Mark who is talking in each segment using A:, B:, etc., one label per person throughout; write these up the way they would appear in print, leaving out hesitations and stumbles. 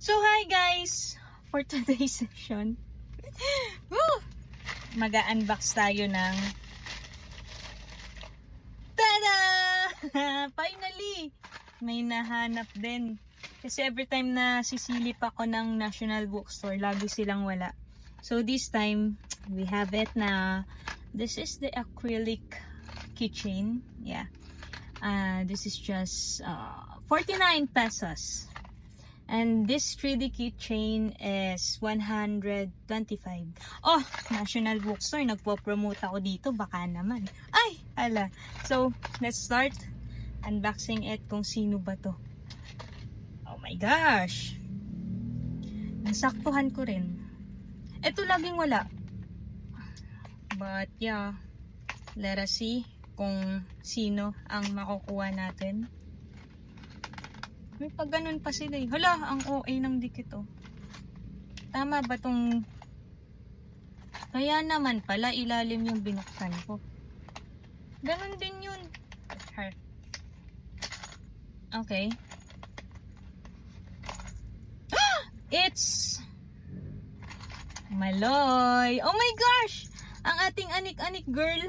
A: So hi guys! For today's session, mag-unbox tayo ng tada! Finally! May nahanap din. Kasi every time na sisilip ako ng National Bookstore, lagi silang wala. So this time, we have it na. This is the acrylic keychain. Yeah. This is just 49 pesos. And this 3D keychain is 125. Oh, National Bookstore, nagpo-promote ako dito, baka naman. Ay, hala. So, let's start unboxing it kung sino ba to. Oh my gosh. Nasaktuhan ko rin. Ito laging wala. But yeah, let us see kung sino ang makukuha natin. May pag ganun pa sila eh. Hala, ang OA ng dikit oh. Tama ba tong... Kaya naman pala ilalim yung binuksan ko. Ganun din yun. Okay. It's... Maloy! Oh my gosh! Ang ating anik-anik girl.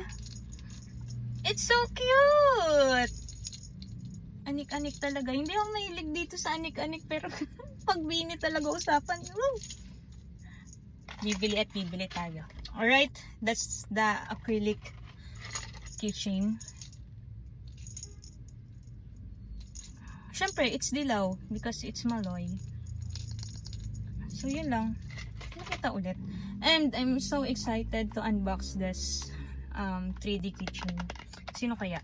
A: It's so cute! Anik-anik talaga. Hindi ako mahilig dito sa anik-anik pero pag bini talaga usapan. Bibili at bibili tayo. Alright, that's the acrylic keychain. Syempre, it's dilaw because it's Maloy. So yun lang. Nakita ulit. And I'm so excited to unbox this 3D keychain. Sino kaya?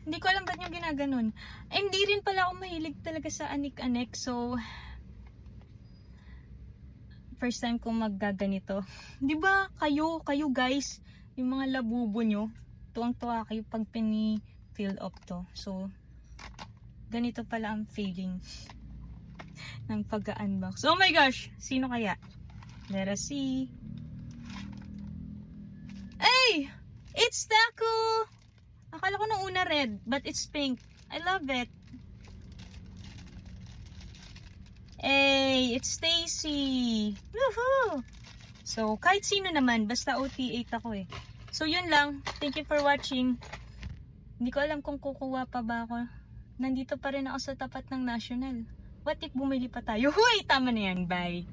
A: Hindi ko alam ba't yung ginaganon. Hindi rin pala ako mahilig talaga sa anik-anik. So, first time kong maggaganito. Diba kayo guys, yung mga labubo nyo, tuwang-tuwa kayo pag pini-fill up to. So, ganito pala ang feeling ng pag-unbox. Oh my gosh! Sino kaya? Let us see. Hey! It's Taco! Akala ko nung una red, but it's pink. I love it. Hey, it's Stacy. Woohoo! So, kahit sino naman, basta OT8 ako eh. So, yun lang. Thank you for watching. Hindi ko alam kung kukuha pa ba ako. Nandito pa rin ako sa tapat ng National. What if bumili pa tayo? Huy! Tama na yan. Bye!